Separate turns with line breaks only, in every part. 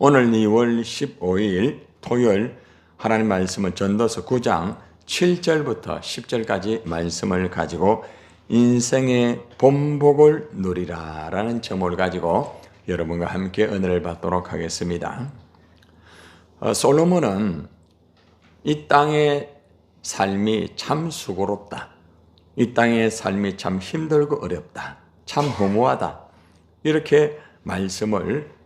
오늘 2월 15일 토요일 하나님 말씀은 전도서 9장 7절부터 10절까지 말씀을 가지고 인생의 본복을 누리라 라는 제목을 가지고 여러분과 함께 은혜를 받도록 하겠습니다. 솔로몬은 이 땅의 삶이 참 수고롭다. 이 땅의 삶이 참 힘들고 어렵다. 참 허무하다. 이렇게 말씀을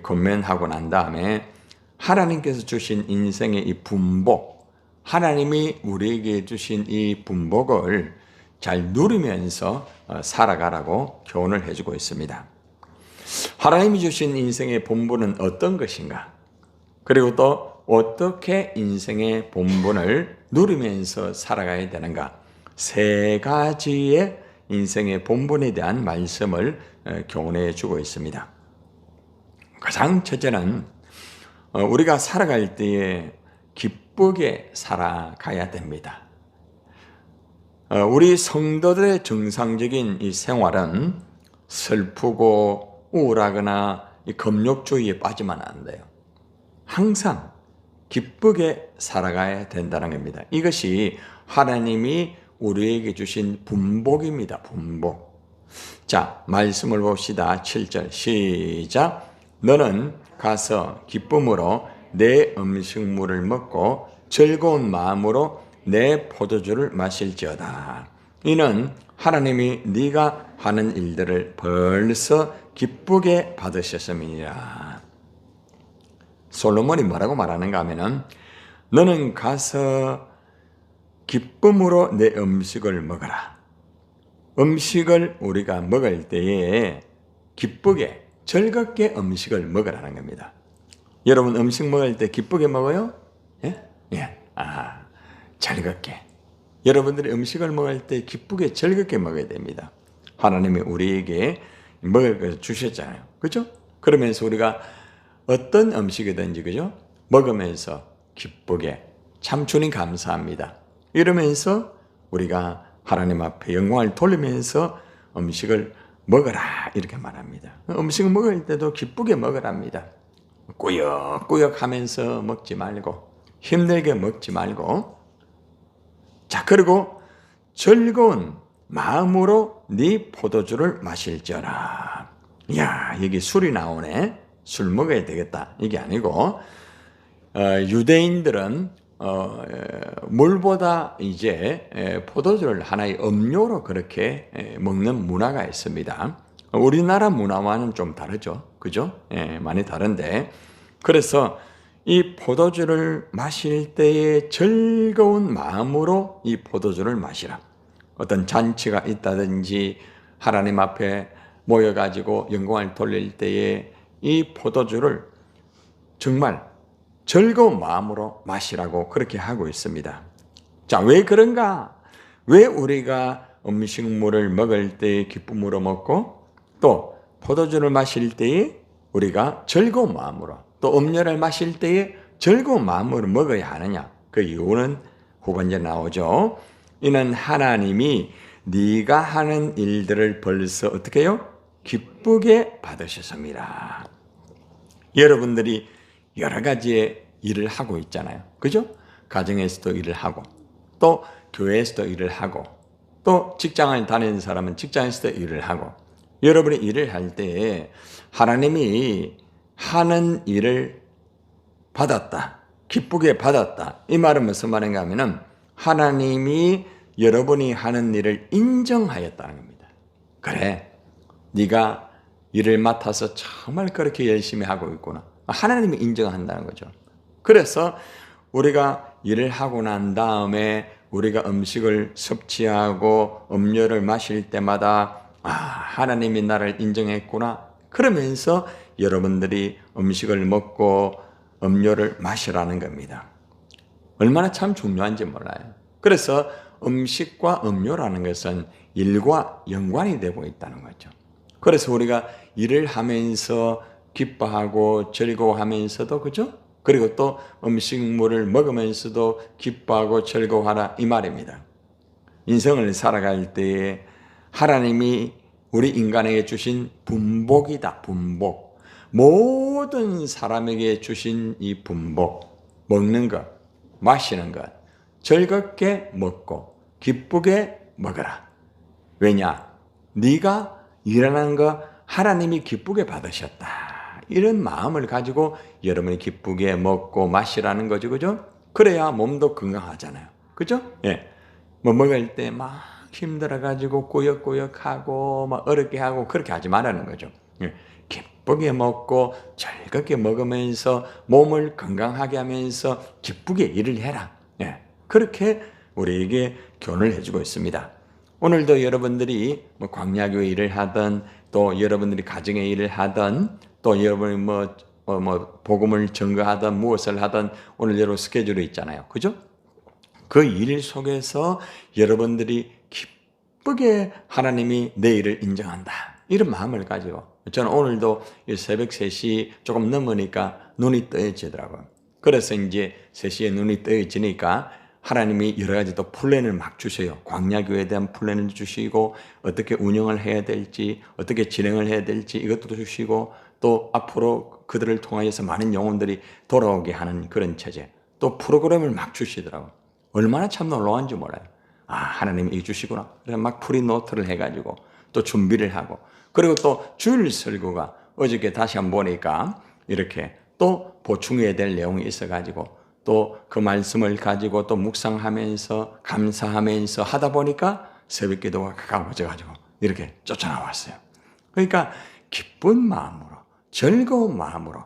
권면하고 난 다음에 하나님께서 주신 인생의 이 분복, 하나님이 우리에게 주신 이 분복을 잘 누리면서 살아가라고 교훈을 해주고 있습니다. 하나님이 주신 인생의 본분은 어떤 것인가? 그리고 또 어떻게 인생의 본분을 누리면서 살아가야 되는가? 세 가지의 인생의 본분에 대한 말씀을 교훈해 주고 있습니다. 가장 첫째는 우리가 살아갈 때에 기쁘게 살아가야 됩니다. 우리 성도들의 정상적인 이 생활은 슬프고 우울하거나 이 금욕주의에 빠지면 안 돼요. 항상 기쁘게 살아가야 된다는 겁니다. 이것이 하나님이 우리에게 주신 분복입니다. 분복. 자, 말씀을 봅시다. 7절 시작. 너는 가서 기쁨으로 내 음식물을 먹고 즐거운 마음으로 내 포도주를 마실지어다. 이는 하나님이 네가 하는 일들을 벌써 기쁘게 받으셨음이니라. 솔로몬이 뭐라고 말하는가 하면은 너는 가서 기쁨으로 내 음식을 먹어라. 음식을 우리가 먹을 때에 기쁘게 즐겁게 음식을 먹으라는 겁니다. 여러분 음식 먹을 때 기쁘게 먹어요? 예? 예. 즐겁게. 여러분들이 음식을 먹을 때 기쁘게 즐겁게 먹어야 됩니다. 하나님이 우리에게 먹을 것을 주셨잖아요. 그죠? 그러면서 우리가 어떤 음식이든지 그죠? 먹으면서 기쁘게 참 주님 감사합니다. 이러면서 우리가 하나님 앞에 영광을 돌리면서 음식을 먹어라 이렇게 말합니다. 음식을 먹을 때도 기쁘게 먹으랍니다. 꾸역꾸역 하면서 먹지 말고 힘들게 먹지 말고 자 그리고 즐거운 마음으로 네 포도주를 마실지어라. 이야 여기 술이 나오네. 술 먹어야 되겠다 이게 아니고 유대인들은 물보다 이제 포도주를 하나의 음료로 그렇게 먹는 문화가 있습니다. 우리나라 문화와는 좀 다르죠. 그죠? 많이 다른데. 그래서 이 포도주를 마실 때에 즐거운 마음으로 이 포도주를 마시라. 어떤 잔치가 있다든지 하나님 앞에 모여가지고 영광을 돌릴 때에 이 포도주를 정말 즐거운 마음으로 마시라고 그렇게 하고 있습니다. 자, 왜 그런가? 왜 우리가 음식물을 먹을 때에 기쁨으로 먹고 또 포도주를 마실 때에 우리가 즐거운 마음으로 또 음료를 마실 때에 즐거운 마음으로 먹어야 하느냐? 그 이유는 후반전에 나오죠. 이는 하나님이 네가 하는 일들을 벌써 어떻게 해요? 기쁘게 받으셨습니다. 여러분들이 여러 가지의 일을 하고 있잖아요. 그죠? 가정에서도 일을 하고 또 교회에서도 일을 하고 또 직장을 다니는 사람은 직장에서도 일을 하고 여러분이 일을 할 때 하나님이 하는 일을 받았다. 기쁘게 받았다. 이 말은 무슨 말인가 하면은 하나님이 여러분이 하는 일을 인정하였다는 겁니다. 그래. 네가 일을 맡아서 정말 그렇게 열심히 하고 있구나. 하나님이 인정한다는 거죠. 그래서 우리가 일을 하고 난 다음에 우리가 음식을 섭취하고 음료를 마실 때마다 하나님이 나를 인정했구나. 그러면서 여러분들이 음식을 먹고 음료를 마시라는 겁니다. 얼마나 참 중요한지 몰라요. 그래서 음식과 음료라는 것은 일과 연관이 되고 있다는 거죠. 그래서 우리가 일을 하면서 기뻐하고 즐거워하면서도 그죠? 그리고 또 음식물을 먹으면서도 기뻐하고 즐거워하라 이 말입니다. 인생을 살아갈 때에 하나님이 우리 인간에게 주신 분복이다. 분복. 모든 사람에게 주신 이 분복, 먹는 것, 마시는 것, 즐겁게 먹고 기쁘게 먹어라. 왜냐? 네가 일하는 거 하나님이 기쁘게 받으셨다. 이런 마음을 가지고 여러분이 기쁘게 먹고 마시라는 거죠. 그죠? 그래야 몸도 건강하잖아요. 그죠? 예. 뭐 먹을 때 막 힘들어가지고 꾸역꾸역하고 막 어렵게 하고 그렇게 하지 말라는 거죠. 예. 기쁘게 먹고 즐겁게 먹으면서 몸을 건강하게 하면서 기쁘게 일을 해라. 예. 그렇게 우리에게 교훈을 해주고 있습니다. 오늘도 여러분들이 뭐 광야교회 일을 하든 또 여러분들이 가정의 일을 하든 또 여러분이 뭐 복음을 전거하든 무엇을 하든 오늘 여러분 스케줄이 있잖아요. 그죠? 그 일 속에서 여러분들이 기쁘게 하나님이 내 일을 인정한다. 이런 마음을 가지고 저는 오늘도 새벽 3시 조금 넘으니까 눈이 떠지더라고요. 그래서 이제 3시에 눈이 떠지니까 하나님이 여러 가지 또 플랜을 막 주셔요. 광야교회에 대한 플랜을 주시고 어떻게 운영을 해야 될지 어떻게 진행을 해야 될지 이것도 주시고 또 앞으로 그들을 통하여서 많은 영혼들이 돌아오게 하는 그런 체제 또 프로그램을 막 주시더라고요. 얼마나 참 놀라운지 몰라요. 아, 하나님이 이거 주시구나. 그래서 막 프리노트를 해가지고 또 준비를 하고 그리고 또 주일 설교가 어저께 다시 한번 보니까 이렇게 또 보충해야 될 내용이 있어가지고 또 그 말씀을 가지고 또 묵상하면서 감사하면서 하다 보니까 새벽 기도가 가까워져가지고 이렇게 쫓아나왔어요. 그러니까 기쁜 마음으로 즐거운 마음으로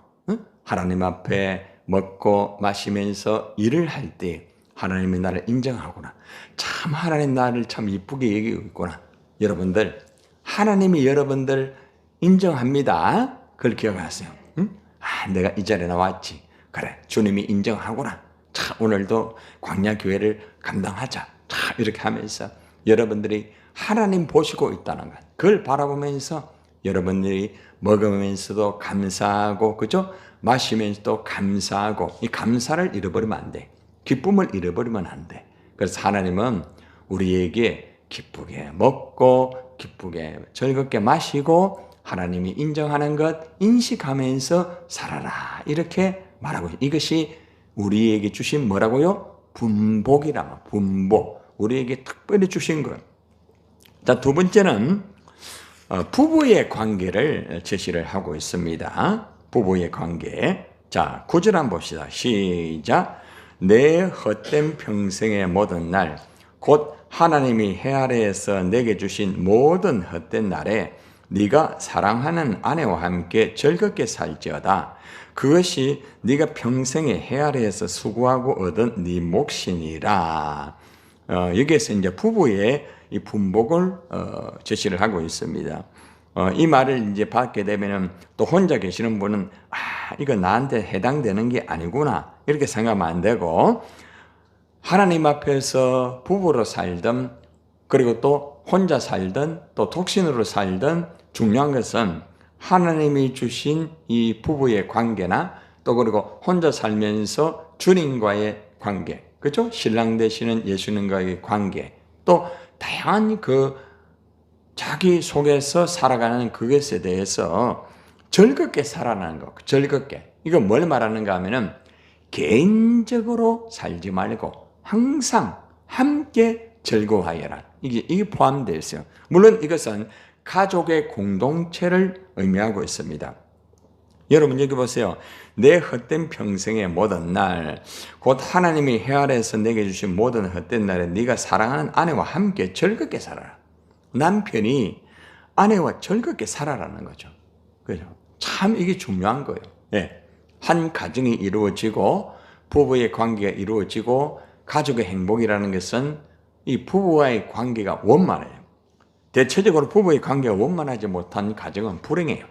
하나님 앞에 먹고 마시면서 일을 할 때 하나님이 나를 인정하구나. 참 하나님 나를 참 이쁘게 여기고 있구나. 여러분들 하나님이 여러분들 인정합니다. 그걸 기억하세요. 응? 아, 내가 이 자리에 나왔지. 그래 주님이 인정하구나. 자, 오늘도 광야교회를 감당하자. 자, 이렇게 하면서 여러분들이 하나님 보시고 있다는 것 그걸 바라보면서 여러분들이 먹으면서도 감사하고 그죠? 마시면서도 감사하고 이 감사를 잃어버리면 안 돼. 기쁨을 잃어버리면 안 돼. 그래서 하나님은 우리에게 기쁘게 먹고 기쁘게 즐겁게 마시고 하나님이 인정하는 것 인식하면서 살아라. 이렇게 말하고 이것이 우리에게 주신 뭐라고요? 분복이라 분복. 우리에게 특별히 주신 것. 자, 두 번째는 부부의 관계를 제시를 하고 있습니다. 부부의 관계. 자, 9절 한번 봅시다. 시작. 내 헛된 평생의 모든 날, 곧 하나님이 해 아래에서 내게 주신 모든 헛된 날에 네가 사랑하는 아내와 함께 즐겁게 살지어다. 그것이 네가 평생에 해 아래에서 수고하고 얻은 네 몫이니라. 여기에서 이제 부부의 이 분복을 제시를 하고 있습니다. 이 말을 이제 받게 되면은 또 혼자 계시는 분은 이거 나한테 해당되는 게 아니구나 이렇게 생각하면 안 되고 하나님 앞에서 부부로 살든 그리고 또 혼자 살든 또 독신으로 살든 중요한 것은 하나님이 주신 이 부부의 관계나 또 그리고 혼자 살면서 주님과의 관계, 그렇죠? 신랑 되시는 예수님과의 관계, 또 다양한 자기 속에서 살아가는 그것에 대해서 즐겁게 살아가는 것, 즐겁게. 이거 뭘 말하는가 하면은 개인적으로 살지 말고 항상 함께 즐거워하여라. 이게 포함되어 있어요. 물론 이것은 가족의 공동체를 의미하고 있습니다. 여러분 여기 보세요. 내 헛된 평생의 모든 날, 곧 하나님이 해 아래에서 내게 주신 모든 헛된 날에 네가 사랑하는 아내와 함께 즐겁게 살아라. 남편이 아내와 즐겁게 살아라는 거죠. 그죠? 참 이게 중요한 거예요. 예. 한 가정이 이루어지고 부부의 관계가 이루어지고 가족의 행복이라는 것은 이 부부와의 관계가 원만해요. 대체적으로 부부의 관계가 원만하지 못한 가정은 불행해요.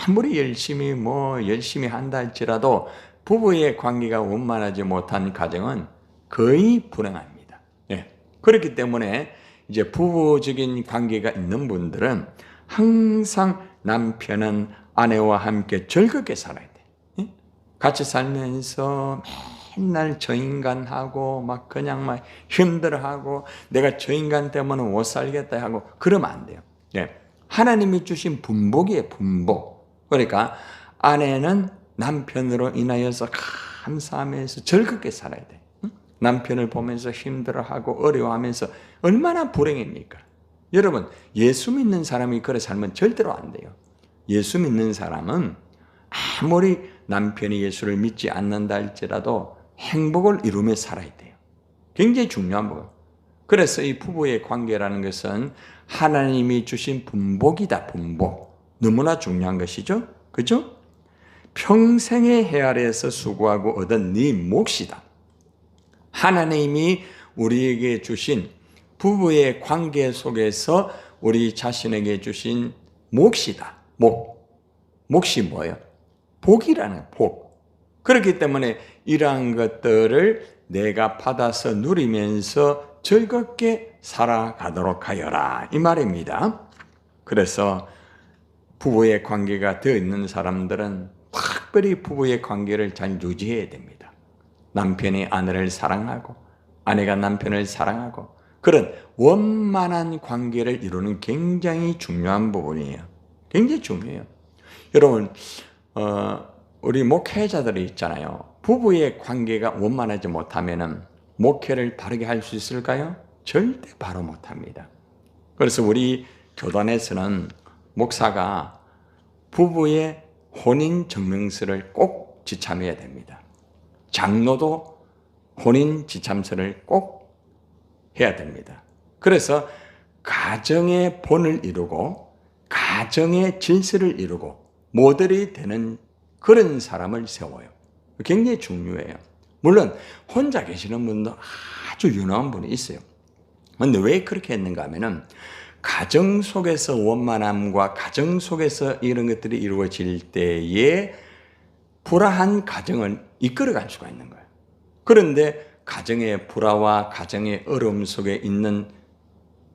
아무리 열심히 한다 할지라도 부부의 관계가 원만하지 못한 가정은 거의 불행합니다. 예. 그렇기 때문에 이제 부부적인 관계가 있는 분들은 항상 남편은 아내와 함께 즐겁게 살아야 돼. 예? 같이 살면서 맨날 저 인간하고 막 그냥 막 힘들어하고 내가 저 인간 때문에 못 살겠다 하고 그러면 안 돼요. 예. 하나님이 주신 분복이에요, 분복. 그러니까 아내는 남편으로 인하여서 감사하면서 즐겁게 살아야 돼. 남편을 보면서 힘들어하고 어려워하면서 얼마나 불행입니까? 여러분, 예수 믿는 사람이 그래 살면 절대로 안 돼요. 예수 믿는 사람은 아무리 남편이 예수를 믿지 않는다 할지라도 행복을 이루며 살아야 돼요. 굉장히 중요한 부분. 그래서 이 부부의 관계라는 것은 하나님이 주신 분복이다, 분복. 너무나 중요한 것이죠. 그죠? 평생의 헤아려서 수고하고 얻은 네 몫이다. 하나님이 우리에게 주신 부부의 관계 속에서 우리 자신에게 주신 몫이다. 몫이 뭐예요? 복이라는 복. 그렇기 때문에 이러한 것들을 내가 받아서 누리면서 즐겁게 살아가도록 하여라. 이 말입니다. 그래서 부부의 관계가 되어 있는 사람들은 특별히 부부의 관계를 잘 유지해야 됩니다. 남편이 아내를 사랑하고 아내가 남편을 사랑하고 그런 원만한 관계를 이루는 굉장히 중요한 부분이에요. 굉장히 중요해요. 여러분, 우리 목회자들이 있잖아요. 부부의 관계가 원만하지 못하면 목회를 바르게 할 수 있을까요? 절대 바로 못합니다. 그래서 우리 교단에서는 목사가 부부의 혼인증명서를 꼭 지참해야 됩니다. 장로도 혼인지참서를 꼭 해야 됩니다. 그래서 가정의 본을 이루고 가정의 질서를 이루고 모델이 되는 그런 사람을 세워요. 굉장히 중요해요. 물론 혼자 계시는 분도 아주 유능한 분이 있어요. 그런데 왜 그렇게 했는가 하면은 가정 속에서 원만함과 가정 속에서 이런 것들이 이루어질 때에 불화한 가정을 이끌어갈 수가 있는 거예요. 그런데 가정의 불화와 가정의 어려움 속에 있는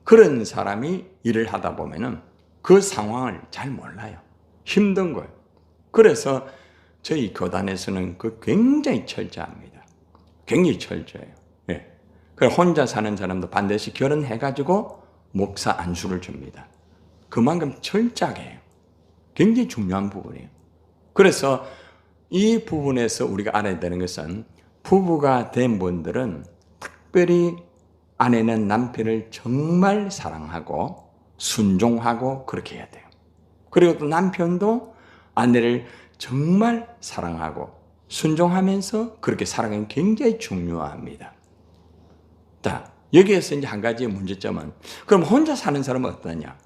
그런 사람이 일을 하다 보면은 그 상황을 잘 몰라요. 힘든 거예요. 그래서 저희 교단에서는 굉장히 철저합니다. 굉장히 철저해요. 예. 그래서 혼자 사는 사람도 반드시 결혼해가지고 목사 안수를 줍니다. 그만큼 철저하게 해요. 굉장히 중요한 부분이에요. 그래서 이 부분에서 우리가 알아야 되는 것은 부부가 된 분들은 특별히 아내는 남편을 정말 사랑하고 순종하고 그렇게 해야 돼요. 그리고 또 남편도 아내를 정말 사랑하고 순종하면서 그렇게 살아가는 게 굉장히 중요합니다. 자, 여기에서 이제 한 가지의 문제점은 그럼 혼자 사는 사람은 어떠냐?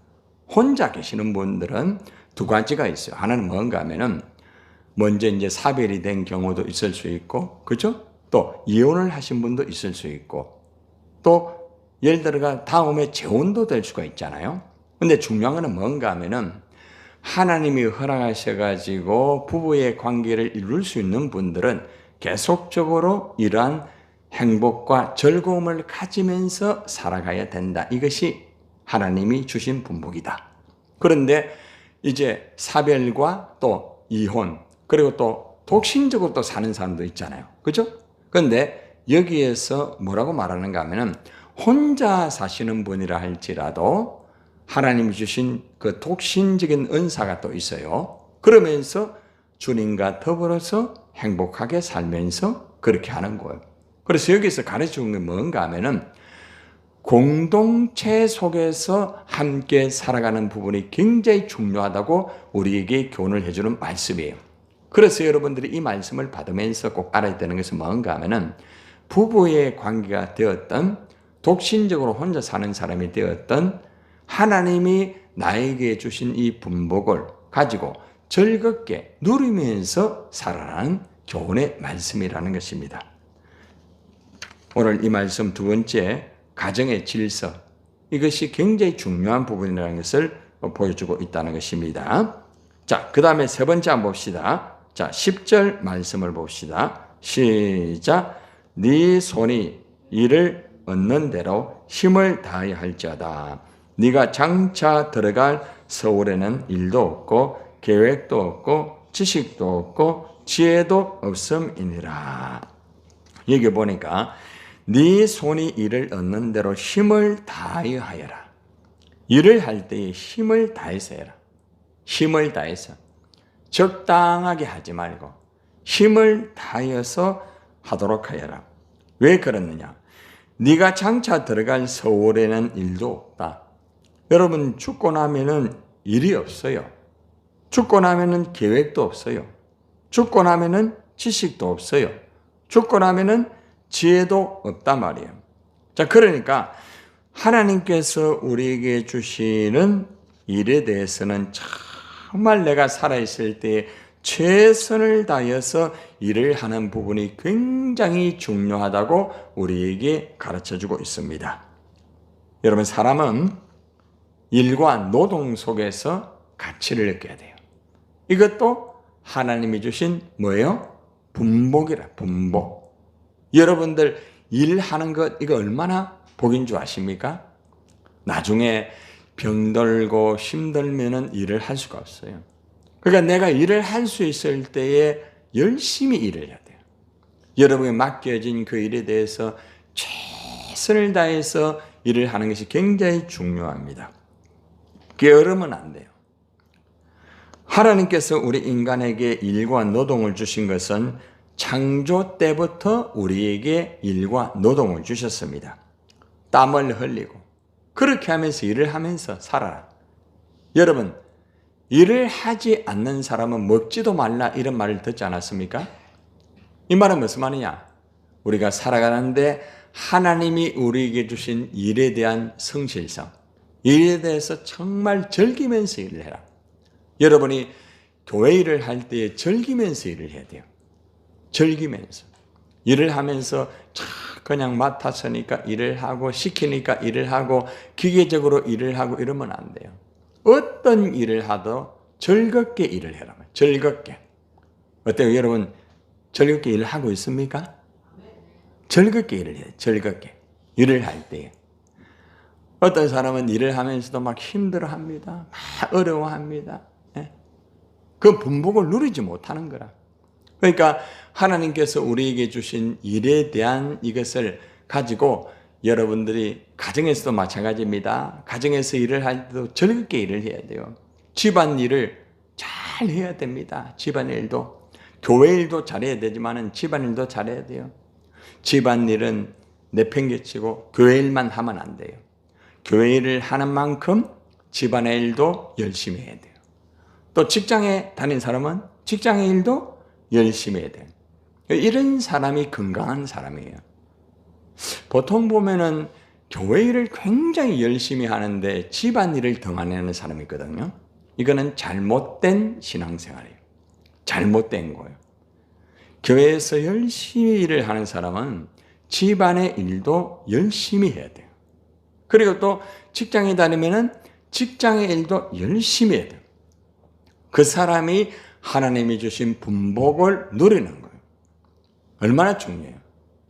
혼자 계시는 분들은 두 가지가 있어요. 하나는 뭔가 하면은 먼저 이제 사별이 된 경우도 있을 수 있고, 그죠? 또 이혼을 하신 분도 있을 수 있고, 또 예를 들어가 다음에 재혼도 될 수가 있잖아요. 근데 중요한 건 뭔가 하면은 하나님이 허락하셔가지고 부부의 관계를 이룰 수 있는 분들은 계속적으로 이러한 행복과 즐거움을 가지면서 살아가야 된다. 이것이 하나님이 주신 분복이다. 그런데 이제 사별과 또 이혼, 그리고 또 독신적으로 또 사는 사람도 있잖아요. 그죠? 그런데 여기에서 뭐라고 말하는가 하면은 혼자 사시는 분이라 할지라도 하나님이 주신 그 독신적인 은사가 또 있어요. 그러면서 주님과 더불어서 행복하게 살면서 그렇게 하는 거예요. 그래서 여기서 가르치는 게 뭔가 하면은 공동체 속에서 함께 살아가는 부분이 굉장히 중요하다고 우리에게 교훈을 해주는 말씀이에요. 그래서 여러분들이 이 말씀을 받으면서 꼭 알아야 되는 것은 뭔가 하면은 부부의 관계가 되었던 독신적으로 혼자 사는 사람이 되었던 하나님이 나에게 주신 이 분복을 가지고 즐겁게 누리면서 살아가는 교훈의 말씀이라는 것입니다. 오늘 이 말씀 두 번째, 가정의 질서. 이것이 굉장히 중요한 부분이라는 것을 보여주고 있다는 것입니다. 자, 그 다음에 세 번째 한번 봅시다. 자, 10절 말씀을 봅시다. 시작. 네 손이 이를 얻는 대로 힘을 다하여 할지어다. 네가 장차 들어갈 서울에는 일도 없고 계획도 없고 지식도 없고 지혜도 없음이니라. 여기 보니까 네 손이 일을 얻는 대로 힘을 다하여 하여라. 일을 할 때에 힘을 다해서 해라. 힘을 다해서. 적당하게 하지 말고 힘을 다하여서 하도록 하여라. 왜 그러느냐? 네가 장차 들어갈 서울에는 일도 없다. 여러분, 죽고 나면은 일이 없어요. 죽고 나면은 계획도 없어요. 죽고 나면은 지식도 없어요. 죽고 나면은 지혜도 없단 말이에요. 자, 그러니까 하나님께서 우리에게 주시는 일에 대해서는 정말 내가 살아있을 때 최선을 다해서 일을 하는 부분이 굉장히 중요하다고 우리에게 가르쳐주고 있습니다. 여러분, 사람은 일과 노동 속에서 가치를 느껴야 돼요. 이것도 하나님이 주신 뭐예요? 분복이라, 분복. 여러분들 일하는 것 이거 얼마나 복인 줄 아십니까? 나중에 병들고 힘들면은 일을 할 수가 없어요. 그러니까 내가 일을 할 수 있을 때에 열심히 일을 해야 돼요. 여러분이 맡겨진 그 일에 대해서 최선을 다해서 일을 하는 것이 굉장히 중요합니다. 게으르면 안 돼요. 하나님께서 우리 인간에게 일과 노동을 주신 것은 창조 때부터 우리에게 일과 노동을 주셨습니다. 땀을 흘리고 그렇게 하면서 일을 하면서 살아라. 여러분, 일을 하지 않는 사람은 먹지도 말라 이런 말을 듣지 않았습니까? 이 말은 무슨 말이냐? 우리가 살아가는데 하나님이 우리에게 주신 일에 대한 성실성, 일에 대해서 정말 즐기면서 일을 해라. 여러분이 교회 일을 할 때 즐기면서 일을 해야 돼요. 즐기면서. 일을 하면서 그냥 맡았으니까 일을 하고 시키니까 일을 하고 기계적으로 일을 하고 이러면 안 돼요. 어떤 일을 하도 즐겁게 일을 해라. 즐겁게. 어때요? 여러분 즐겁게 일을 하고 있습니까? 즐겁게 일을 해요. 즐겁게. 일을 할 때에. 어떤 사람은 일을 하면서도 막 힘들어합니다. 막 어려워합니다. 그 분복을 누리지 못하는 거라. 그러니까 하나님께서 우리에게 주신 일에 대한 이것을 가지고 여러분들이 가정에서도 마찬가지입니다. 가정에서 일을 할 때도 즐겁게 일을 해야 돼요. 집안일을 잘 해야 됩니다. 집안일도. 교회 일도 잘해야 되지만 집안일도 잘해야 돼요. 집안일은 내팽개치고 교회 일만 하면 안 돼요. 교회 일을 하는 만큼 집안의 일도 열심히 해야 돼요. 또 직장에 다닌 사람은 직장의 일도 열심히 해야 돼요. 이런 사람이 건강한 사람이에요. 보통 보면은 교회 일을 굉장히 열심히 하는데 집안일을 더 많이 하는 사람이 있거든요. 이거는 잘못된 신앙생활이에요. 잘못된 거예요. 교회에서 열심히 일을 하는 사람은 집안의 일도 열심히 해야 돼요. 그리고 또 직장에 다니면은 직장의 일도 열심히 해야 돼요. 그 사람이 하나님이 주신 분복을 누리는 거예요. 얼마나 중요해요.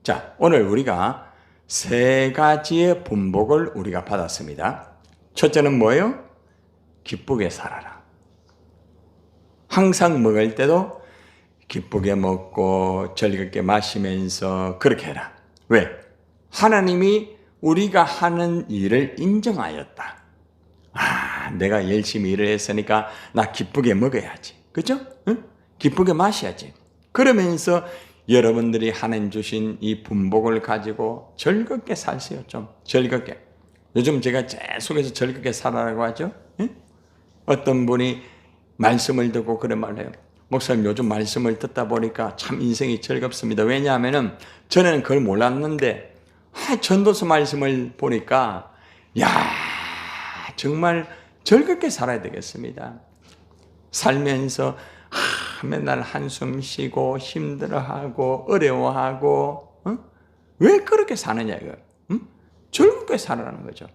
자, 오늘 우리가 세 가지의 분복을 우리가 받았습니다. 첫째는 뭐예요? 기쁘게 살아라. 항상 먹을 때도 기쁘게 먹고 즐겁게 마시면서 그렇게 해라. 왜? 하나님이 우리가 하는 일을 인정하였다. 내가 열심히 일을 했으니까 나 기쁘게 먹어야지. 그죠? 응? 기쁘게 마셔야지. 그러면서 여러분들이 하나님 주신 이 분복을 가지고 즐겁게 사세요. 좀 즐겁게. 요즘 제가 계속해서 즐겁게 살아라고 하죠. 응? 어떤 분이 말씀을 듣고 그런 말을 해요. 목사님, 요즘 말씀을 듣다 보니까 참 인생이 즐겁습니다. 왜냐하면 전에는 그걸 몰랐는데 전도서 말씀을 보니까 정말 즐겁게 살아야 되겠습니다. 살면서 맨날 한숨 쉬고 힘들어하고 어려워하고 왜 그렇게 사느냐 이거. 즐겁게 살아라는 거죠.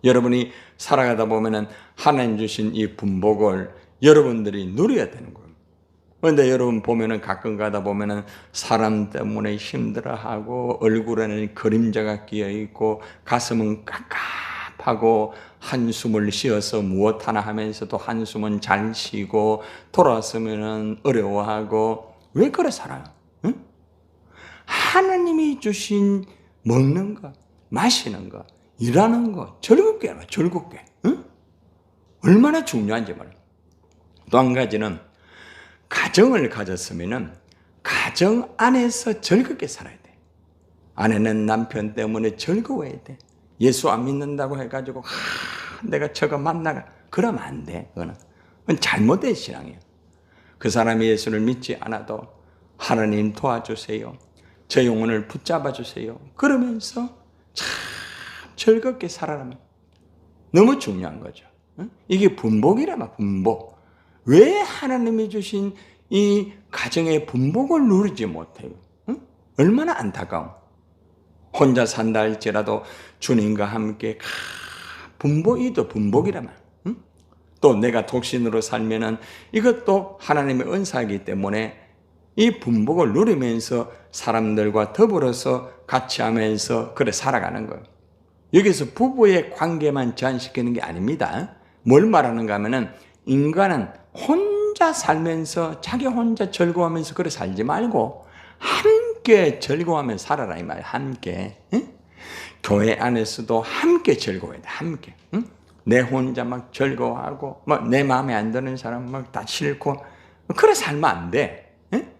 여러분이 살아가다 보면은 하나님 주신 이 분복을 여러분들이 누려야 되는 거예요. 그런데 여러분 보면은 가끔 가다 보면은 사람 때문에 힘들어하고 얼굴에는 그림자가 끼어 있고 가슴은 깝깝하고 한숨을 쉬어서 무엇 하나 하면서도 한숨은 잘 쉬고 돌아서면은 어려워하고 왜 그래 살아요? 응? 하나님이 주신 먹는 것, 마시는 것, 일하는 것 즐겁게 하라. 즐겁게. 응? 얼마나 중요한지 말이에요. 또 한 가지는 가정을 가졌으면은 가정 안에서 즐겁게 살아야 돼. 아내는 남편 때문에 즐거워야 돼. 예수 안 믿는다고 해가지고 내가 저거 만나가 그러면 안 돼. 그건 잘못된 신앙이에요. 그 사람이 예수를 믿지 않아도 하나님 도와주세요. 저 영혼을 붙잡아 주세요. 그러면서 참 즐겁게 살아라면 너무 중요한 거죠. 이게 분복이라면 분복. 왜 하나님이 주신 이 가정의 분복을 누리지 못해요? 얼마나 안타까워. 혼자 산다 할지라도 주님과 함께 분복이도 분복이라면 또 내가 독신으로 살면은 이것도 하나님의 은사이기 때문에 이 분복을 누리면서 사람들과 더불어서 같이 하면서 그래 살아가는 거예요. 여기서 부부의 관계만 제한시키는 게 아닙니다. 뭘 말하는가 하면은 인간은 혼자 살면서 자기 혼자 즐거워하면서 그래 살지 말고 함께 즐거워하면서 살아라 이 말이에요. 함께. 응? 교회 안에서도 함께 즐거워해야 돼. 함께. 응? 내 혼자 막 즐거워하고 막 내 마음에 안 드는 사람 막 다 싫고 그래 살면 안 돼. 응?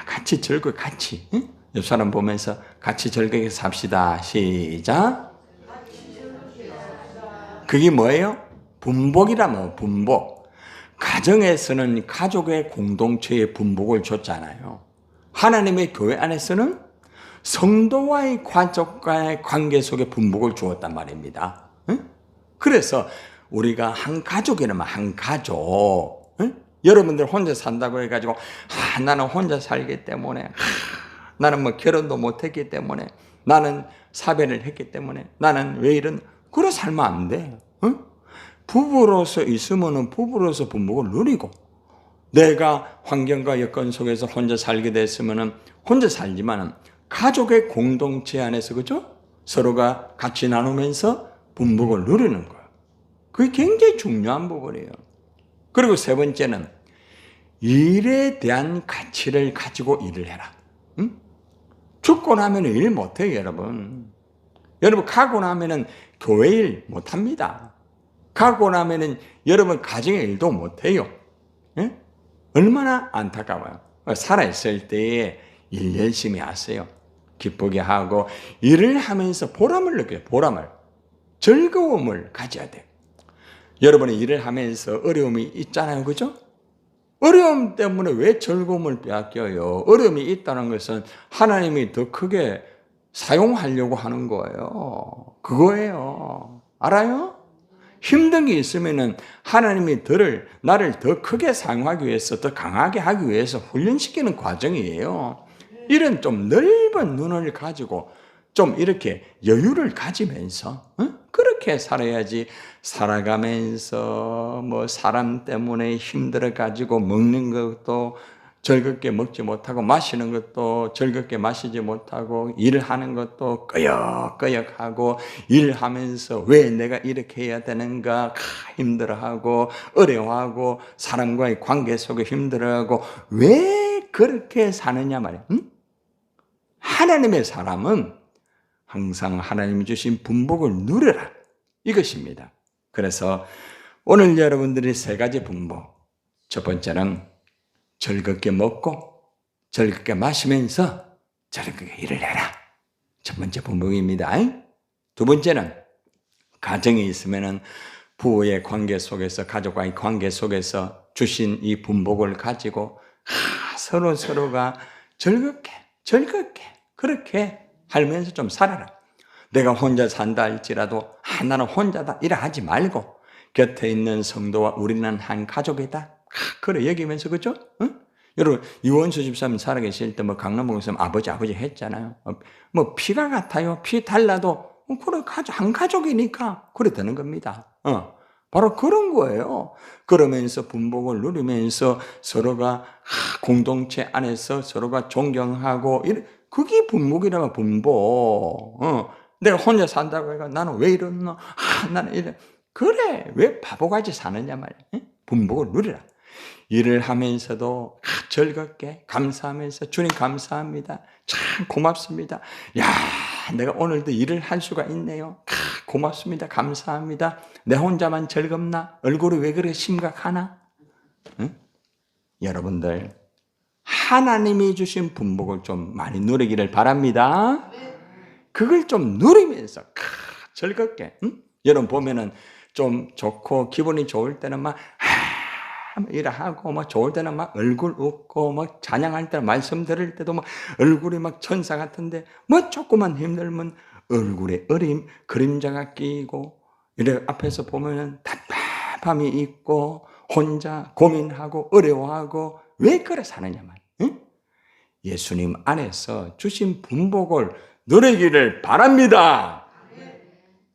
같이 즐거워 같이. 응? 옆 사람 보면서 같이 즐겁게 삽시다. 시작. 그게 뭐예요? 분복이라면 분복. 가정에서는 가족의 공동체의 분복을 줬잖아요. 하나님의 교회 안에서는 성도와의 가족과의 관계 속에 분복을 주었단 말입니다. 응? 그래서 우리가 한 가족이라면 한 가족. 응? 여러분들 혼자 산다고 해가지고 나는 혼자 살기 때문에 나는 뭐 결혼도 못했기 때문에 나는 사별을 했기 때문에 나는 왜 이런 그래 살면 안 돼. 응? 부부로서 있으면 부부로서 분복을 누리고 내가 환경과 여건 속에서 혼자 살게 됐으면 혼자 살지만 가족의 공동체 안에서 그죠? 서로가 같이 나누면서 분복을 누리는 거예요. 그게 굉장히 중요한 부분이에요. 그리고 세 번째는 일에 대한 가치를 가지고 일을 해라. 응? 죽고 나면 일 못해요, 여러분. 여러분 가고 나면은 교회 일 못합니다. 가고 나면은 여러분 가정의 일도 못해요. 예? 얼마나 안타까워요. 살아있을 때에 일 열심히 하세요. 기쁘게 하고 일을 하면서 보람을 느껴요. 보람을. 즐거움을 가져야 돼요. 여러분이 일을 하면서 어려움이 있잖아요. 그죠? 어려움 때문에 왜 즐거움을 빼앗겨요? 어려움이 있다는 것은 하나님이 더 크게 사용하려고 하는 거예요. 그거예요. 알아요? 힘든 게 있으면은 하나님이 나를 더 크게 사용하기 위해서, 더 강하게 하기 위해서 훈련시키는 과정이에요. 이런 좀 넓은 눈을 가지고 좀 이렇게 여유를 가지면서 그렇게 살아야지. 살아가면서 뭐 사람 때문에 힘들어 가지고 먹는 것도 즐겁게 먹지 못하고 마시는 것도 즐겁게 마시지 못하고 일하는 것도 끄역끄역하고 일하면서 왜 내가 이렇게 해야 되는가 힘들어하고 어려워하고 사람과의 관계 속에 힘들어하고 왜 그렇게 사느냐 말이야. 하나님의 사람은 항상 하나님이 주신 분복을 누려라 이것입니다. 그래서 오늘 여러분들이 세 가지 분복. 첫 번째는 즐겁게 먹고 즐겁게 마시면서 즐겁게 일을 해라. 첫 번째 분복입니다. 두 번째는 가정에 있으면 부부의 관계 속에서 가족과의 관계 속에서 주신 이 분복을 가지고 서로가 즐겁게 그렇게 살면서 좀 살아라. 내가 혼자 산다 할지라도 나는 혼자다 이래 하지 말고 곁에 있는 성도와 우리는 한 가족이다. 그래 여기면서 그죠? 응? 여러분 유원수 집사님 살아계실 때 뭐 강남봉에서 아버지 했잖아요. 뭐 피가 같아요. 피 달라도 그래 한 가족이니까 그래 되는 겁니다. 바로 그런 거예요. 그러면서 분복을 누리면서 서로가 공동체 안에서 서로가 존경하고 그게 분복이라면 분복. 내가 혼자 산다고 해가 나는 왜 이러나? 나는 이래. 그래 왜 바보같이 사느냐 말이야. 분복을 누리라. 일을 하면서도 즐겁게 감사하면서 주님 감사합니다. 참 고맙습니다. 야, 내가 오늘도 일을 할 수가 있네요. 고맙습니다. 감사합니다. 내 혼자만 즐겁나? 얼굴이 왜 그렇게 심각하나? 응? 여러분들 하나님이 주신 분복을 좀 많이 누리기를 바랍니다. 그걸 좀 누리면서 즐겁게, 여러분 보면은 좀 좋고 기분이 좋을 때는 막 일하고 막 좋을 때는 막 얼굴 웃고 막 찬양할 때 말씀 들을 때도 막 얼굴이 막 천사 같은데 뭐 조금만 힘들면 얼굴에 그림자가 끼고 이래 앞에서 보면은 답답함이 있고 혼자 고민하고 어려워하고 왜 그래 사느냐만. 예수님 안에서 주신 분복을 누리기를 바랍니다.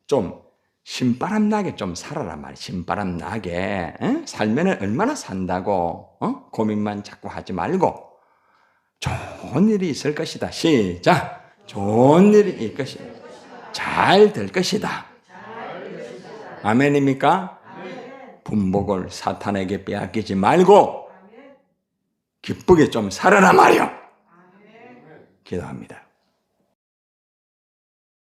좀 신바람 나게 좀 살아라 말이야. 신바람 나게 살면은 얼마나 산다고 고민만 자꾸 하지 말고 좋은 일이 있을 것이다. 시작. 좋은 일이 있을 것이다. 잘 될 것이다. 아멘입니까? 분복을 사탄에게 빼앗기지 말고 기쁘게 좀 살아라 말이야. 기도합니다.